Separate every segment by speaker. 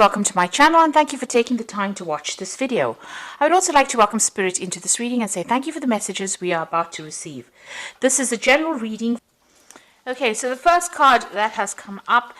Speaker 1: Welcome to my channel and thank you for taking the time to watch this video. I would also like to welcome Spirit into this reading and say thank you for the messages we are about to receive. This is a general reading. Okay, so the first card that has come up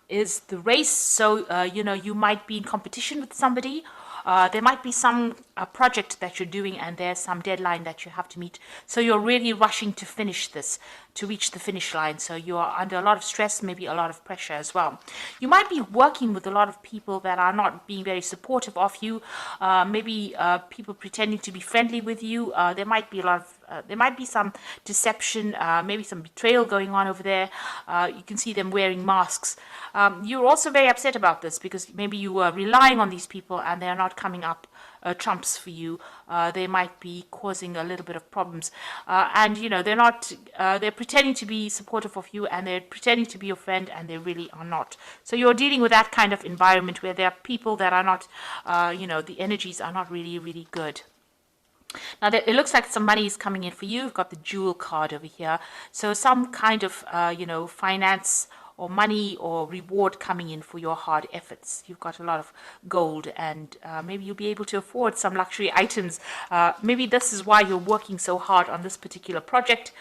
Speaker 1: is the race. So, you might be in competition with somebody. There might be some project that you're doing and there's some deadline that you have to meet. So you're really rushing to finish this, to reach the finish line. So you are under a lot of stress, maybe a lot of pressure as well. You might be working with a lot of people that are not being very supportive of you. Maybe people pretending to be friendly with you. There might be there might be some deception, maybe some betrayal going on over there. You can see them wearing masks. You're also very upset about this because maybe you were relying on these people and they're not coming up trumps for you. They might be causing a little bit of problems, and they're pretending to be supportive of you and they're pretending to be your friend and they really are not. So you're dealing with that kind of environment where there are people that are not, the energies are not really good. Now, it looks like some money is coming in for you. You've got the Jewel card over here. So some kind of, finance or money or reward coming in for your hard efforts. You've got a lot of gold and maybe you'll be able to afford some luxury items. Maybe this is why you're working so hard on this particular project,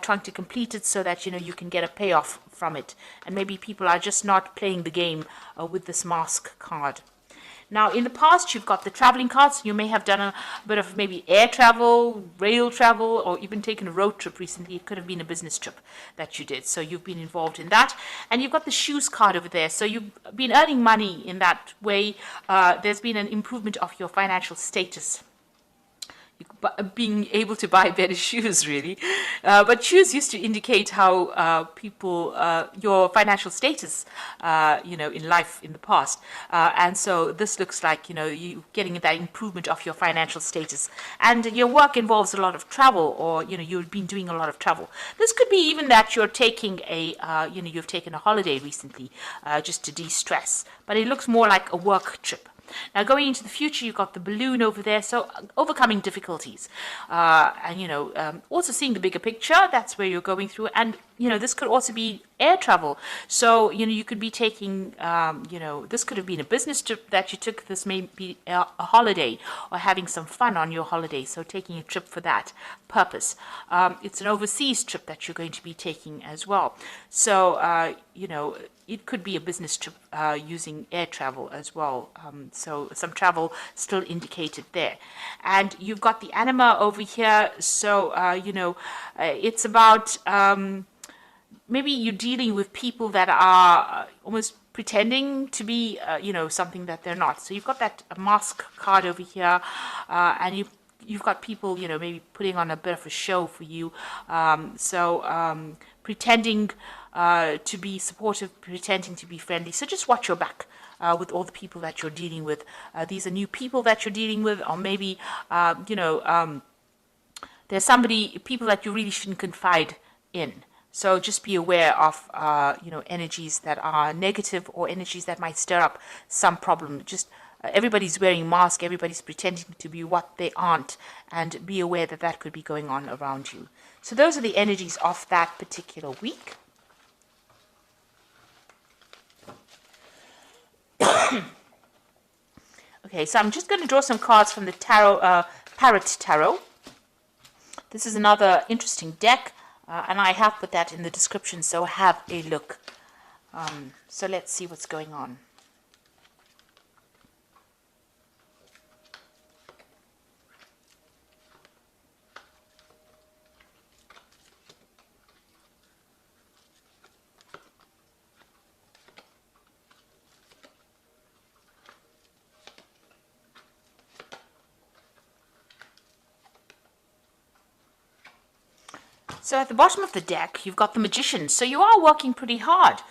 Speaker 1: trying to complete it so that, you can get a payoff from it. And maybe people are just not playing the game with this mask card. Now, in the past, you've got the traveling cards. You may have done a bit of maybe air travel, rail travel, or even taken a road trip recently. It could have been a business trip that you did. So you've been involved in that. And you've got the shoes card over there. So you've been earning money in that way. There's been an improvement of your financial status. Being able to buy better shoes, really. But shoes used to indicate how your financial status, in life in the past. And so this looks like, you getting that improvement of your financial status. And your work involves a lot of travel, or, you've been doing a lot of travel. This could be even that you're taking you've taken a holiday recently just to de-stress. But it looks more like a work trip. Now, going into the future, you've got the balloon over there, so overcoming difficulties. Also seeing the bigger picture, that's where you're going through. And, this could also be air travel. So, you could be taking, this could have been a business trip that you took. This may be a holiday or having some fun on your holiday. So taking a trip for that purpose. It's an overseas trip that you're going to be taking as well. So, it could be a business trip using air travel as well. So some travel still indicated there. And you've got the anima over here. So, it's about maybe you're dealing with people that are almost pretending to be, something that they're not. So you've got that mask card over here, and you've got people, maybe putting on a bit of a show for you. Pretending to be supportive, pretending to be friendly. So just watch your back with all the people that you're dealing with. These are new people that you're dealing with, or maybe, there's people that you really shouldn't confide in. So just be aware of, energies that are negative or energies that might stir up some problem. Just everybody's wearing masks, everybody's pretending to be what they aren't, and be aware that that could be going on around you. So those are the energies of that particular week. Okay, so I'm just going to draw some cards from the tarot, Parrot Tarot. This is another interesting deck, and I have put that in the description, so have a look. So let's see what's going on. So at the bottom of the deck, you've got the Magician. So you are working pretty hard.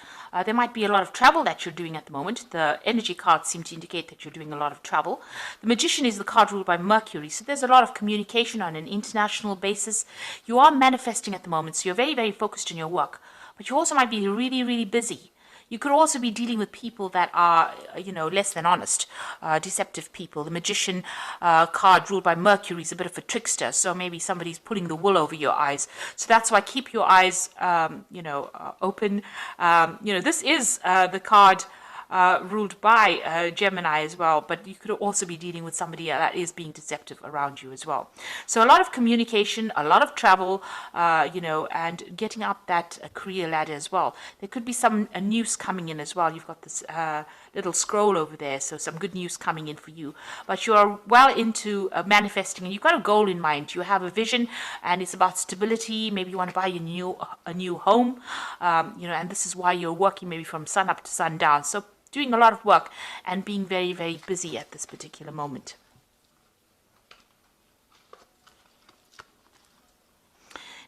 Speaker 1: There might be a lot of travel that you're doing at the moment. The energy cards seem to indicate that you're doing a lot of travel. The Magician is the card ruled by Mercury. So there's a lot of communication on an international basis. You are manifesting at the moment. So you're very focused on your work. But you also might be really busy. You could also be dealing with people that are, less than honest, deceptive people. The Magician card ruled by Mercury is a bit of a trickster, so maybe somebody's pulling the wool over your eyes. So that's why keep your eyes, open. This is the card ruled by Gemini as well, but you could also be dealing with somebody that is being deceptive around you as well. So a lot of communication, a lot of travel, and getting up that career ladder as well. There could be some news coming in as well. You've got this little scroll over there, so some good news coming in for you. But you are well into manifesting, and you've got a goal in mind. You have a vision, and it's about stability. Maybe you want to buy a new home, and this is why you're working maybe from sun up to sundown. So doing a lot of work and being very, very busy at this particular moment.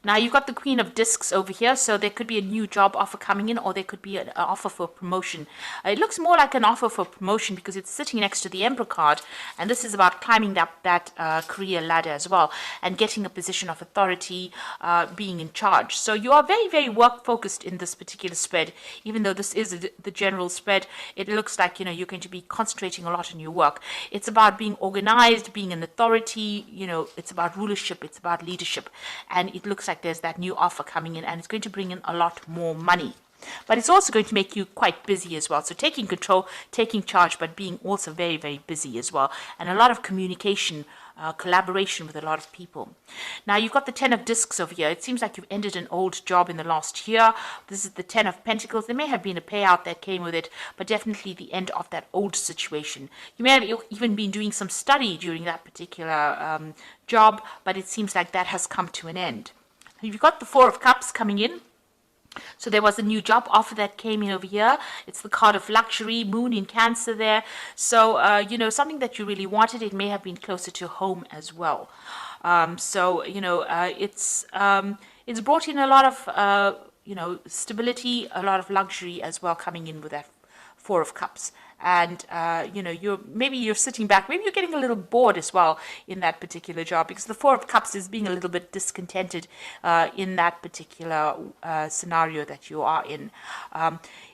Speaker 1: Now you've got the Queen of Discs over here, so there could be a new job offer coming in, or there could be an offer for promotion. It looks more like an offer for promotion because it's sitting next to the Emperor card, and this is about climbing up that career ladder as well, and getting a position of authority, being in charge. So you are very, very work focused in this particular spread. Even though this is the general spread, it looks like you're going to be concentrating a lot on your work. It's about being organized, being an authority. It's about rulership, it's about leadership, and it looks like there's that new offer coming in, and it's going to bring in a lot more money. But it's also going to make you quite busy as well. So taking control, taking charge, but being also very, very busy as well. And a lot of communication, collaboration with a lot of people. Now you've got the 10 of Discs over here. It seems like you've ended an old job in the last year. This is the 10 of Pentacles. There may have been a payout that came with it, but definitely the end of that old situation. You may have even been doing some study during that particular job, but it seems like that has come to an end. You've got the 4 of Cups coming in. So there was a new job offer that came in over here. It's the card of luxury, moon in Cancer there. So, something that you really wanted. It may have been closer to home as well. It's brought in a lot of, stability, a lot of luxury as well coming in with that 4 of Cups. And you're sitting back, maybe you're getting a little bored as well in that particular job, because the 4 of Cups is being a little bit discontented in that particular scenario that you are in.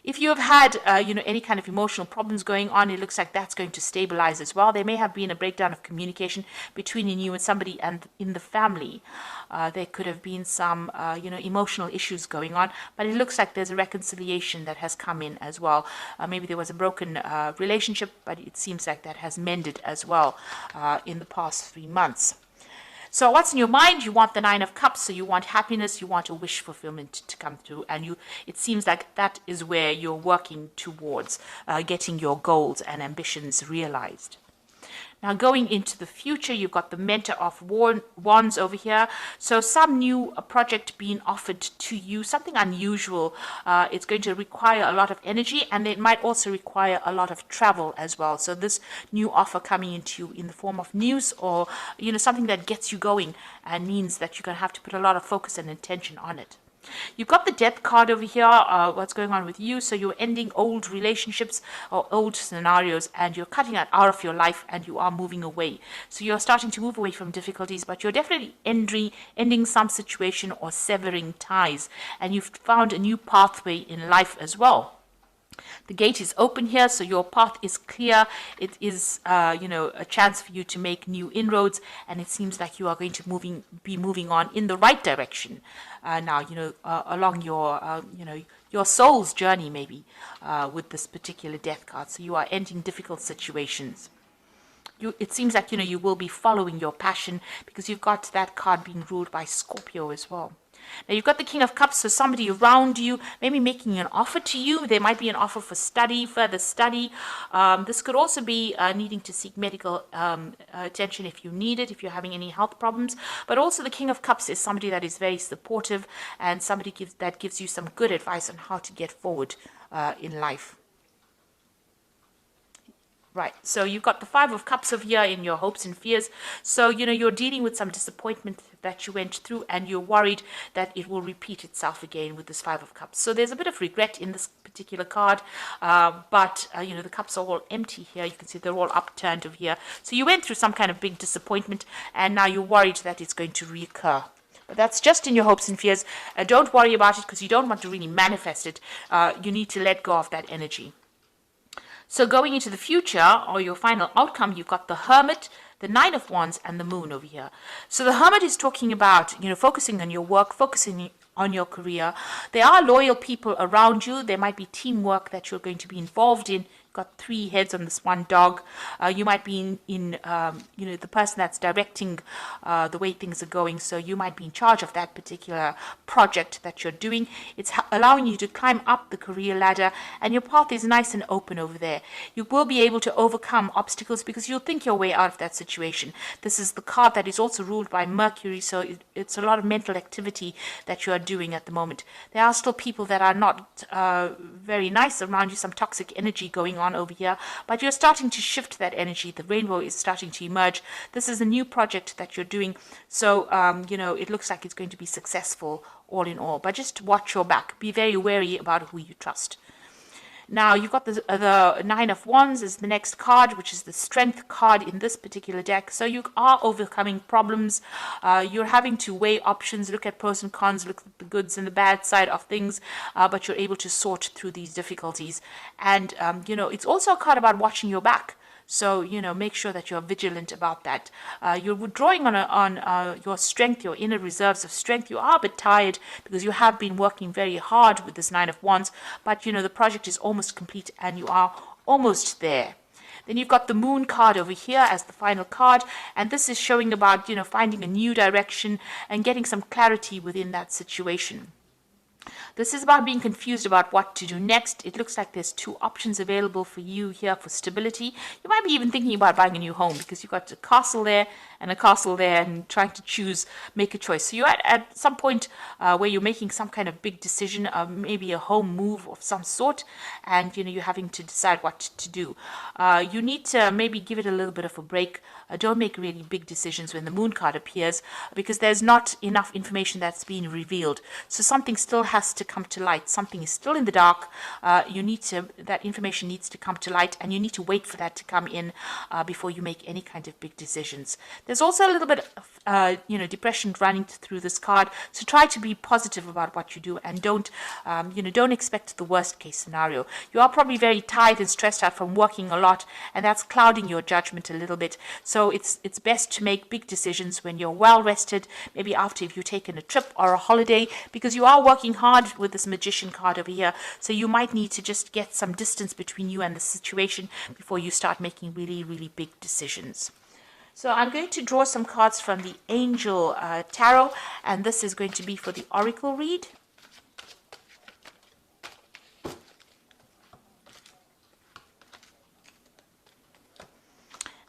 Speaker 1: If you have had any kind of emotional problems going on, it looks like that's going to stabilize as well. There may have been a breakdown of communication between you and somebody and in the family. There could have been some emotional issues going on, but it looks like there's a reconciliation that has come in as well. Maybe there was a broken relationship, but it seems like that has mended as well in the past 3 months. So what's in your mind? You want the 9 of Cups, so you want happiness, you want a wish fulfillment to come through, and it seems like that is where you're working towards getting your goals and ambitions realized. Now going into the future, you've got the Mentor of Wands over here. So some new project being offered to you, something unusual. It's going to require a lot of energy, and it might also require a lot of travel as well. So this new offer coming into you in the form of news, or something that gets you going and means that you're going to have to put a lot of focus and attention on it. You've got the Death card over here, what's going on with you. So you're ending old relationships or old scenarios, and you're cutting that out of your life, and you are moving away. So you're starting to move away from difficulties, but you're definitely ending some situation or severing ties, and you've found a new pathway in life as well. The gate is open here, so your path is clear. It is, a chance for you to make new inroads, and it seems like you are going to be moving on in the right direction now. Along your soul's journey, maybe with this particular Death card. So you are ending difficult situations. It seems like you will be following your passion, because you've got that card being ruled by Scorpio as well. Now you've got the King of Cups, so somebody around you maybe making an offer to you. There might be an offer for further study. This could also be needing to seek medical attention if you need it, if you're having any health problems. But also the King of Cups is somebody that is very supportive, and somebody that gives you some good advice on how to get forward in life. Right, so you've got the 5 of Cups over here in your hopes and fears. So, you're dealing with some disappointment that you went through, and you're worried that it will repeat itself again with this 5 of Cups. So there's a bit of regret in this particular card, but the cups are all empty here. You can see they're all upturned over here. So you went through some kind of big disappointment, and now you're worried that it's going to reoccur. But that's just in your hopes and fears. Don't worry about it, because you don't want to really manifest it. You need to let go of that energy. So going into the future, or your final outcome, you've got the Hermit, the 9 of Wands, and the Moon over here. So the Hermit is talking about, focusing on your work, focusing on your career. There are loyal people around you. There might be teamwork that you're going to be involved in got 3 heads on this one dog. You might be the person that's directing the way things are going. So you might be in charge of that particular project that you're doing. It's allowing you to climb up the career ladder, and your path is nice and open over there. You will be able to overcome obstacles because you'll think your way out of that situation. This is the card that is also ruled by Mercury, so it's a lot of mental activity that you are doing at the moment. There are still people that are not very nice around you, some toxic energy going on over here, but you're starting to shift that energy. The rainbow is starting to emerge. This is a new project that you're doing, so it looks like it's going to be successful all in all, but just watch your back. Be very wary about who you trust. Now, you've got the Nine of Wands is the next card, which is the Strength card in this particular deck. So you are overcoming problems. You're having to weigh options, look at pros and cons, look at the goods and the bad side of things, but you're able to sort through these difficulties. And, it's also a card about watching your back. So, make sure that you're vigilant about that. You're withdrawing on your strength, your inner reserves of strength. You are a bit tired because you have been working very hard with this Nine of Wands, but, the project is almost complete and you are almost there. Then you've got the Moon card over here as the final card, and this is showing about, finding a new direction and getting some clarity within that situation. This is about being confused about what to do next. It looks like there's 2 options available for you here for stability. You might be even thinking about buying a new home because you've got a castle there and a castle there and trying to make a choice. So you're at some point where you're making some kind of big decision, maybe a home move of some sort, and you're having to decide what to do. You need to maybe give it a little bit of a break. Don't make really big decisions when the Moon card appears because there's not enough information that's being revealed. So something still has to come to light. Something is still in the dark. That information needs to come to light, and you need to wait for that to come in before you make any kind of big decisions. There's also a little bit of depression running through this card. So try to be positive about what you do, and don't expect the worst case scenario. You are probably very tired and stressed out from working a lot, and that's clouding your judgment a little bit. So it's best to make big decisions when you're well rested, maybe after if you've taken a trip or a holiday, because you are working hard with this Magician card over here. So you might need to just get some distance between you and the situation before you start making really, really big decisions. So I'm going to draw some cards from the Angel Tarot, and this is going to be for the Oracle read.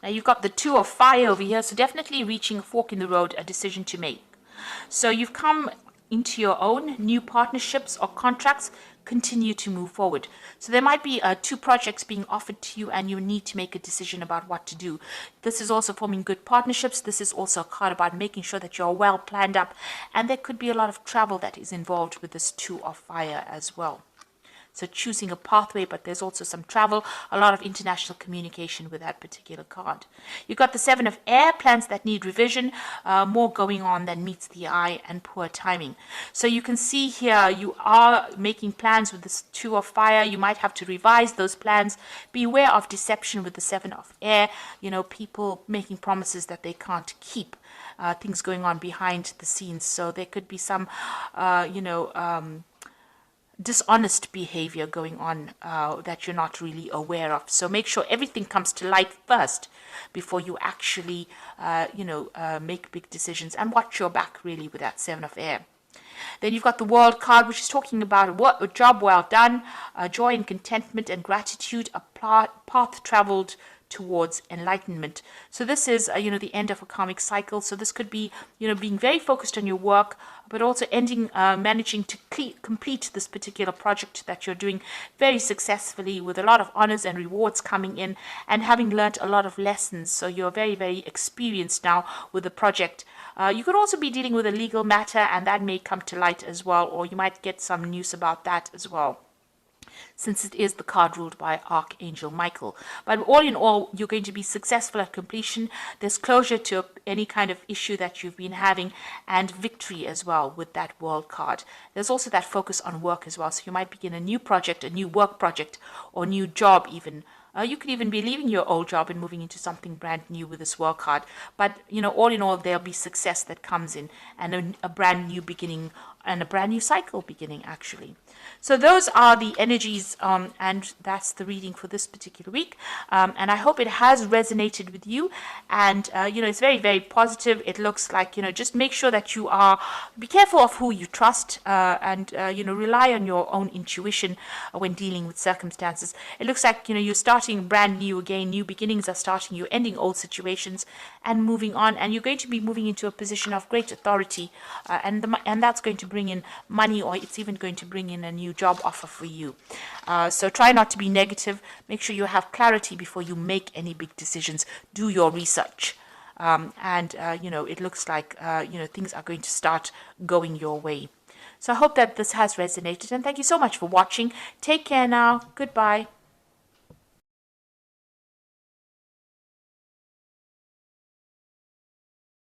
Speaker 1: Now you've got the Two of Fire over here, so definitely reaching a fork in the road, a decision to make. So you've come into your own, new partnerships or contracts continue to move forward. So there might be 2 projects being offered to you and you need to make a decision about what to do. This is also forming good partnerships. This is also a card about making sure that you're well planned up, and there could be a lot of travel that is involved with this Two of Fire as well. So choosing a pathway, but there's also some travel, a lot of international communication with that particular card. You've got the Seven of Air, plans that need revision, more going on than meets the eye, and poor timing. So you can see here you are making plans with this Two of Fire. You might have to revise those plans. Beware of deception with the Seven of Air. People making promises that they can't keep. Things going on behind the scenes. So there could be some, dishonest behavior going on that you're not really aware of. So make sure everything comes to light first before you actually, make big decisions, and watch your back really with that Seven of Air. Then you've got the World card, which is talking about a job well done, joy and contentment and gratitude, a path traveled towards enlightenment. So this is, the end of a karmic cycle. So this could be, being very focused on your work, but also managing to complete this particular project that you're doing very successfully with a lot of honors and rewards coming in, and having learned a lot of lessons. So you're very, very experienced now with the project. You could also be dealing with a legal matter, and that may come to light as well, or you might get some news about that as well, since it is the card ruled by Archangel Michael. But all in all, you're going to be successful at completion. There's closure to any kind of issue that you've been having, and victory as well with that World card. There's also that focus on work as well. So you might begin a new project, a new work project, or new job even. You could even be leaving your old job and moving into something brand new with this World card. But, all in all, there'll be success that comes in, and a brand new beginning and a brand new cycle beginning, actually. So those are the energies, and that's the reading for this particular week. And I hope it has resonated with you. And, it's very, very positive. It looks like, just make sure that be careful of who you trust, and, rely on your own intuition when dealing with circumstances. It looks like, you're starting brand new again. New beginnings are starting. You're ending old situations and moving on. And you're going to be moving into a position of great authority, and that's going to bring in money, or it's even going to bring in a new job offer for you. So try not to be negative. Make sure you have clarity before you make any big decisions. Do your research. It looks like, things are going to start going your way. So I hope that this has resonated, and thank you so much for watching. Take care now. Goodbye.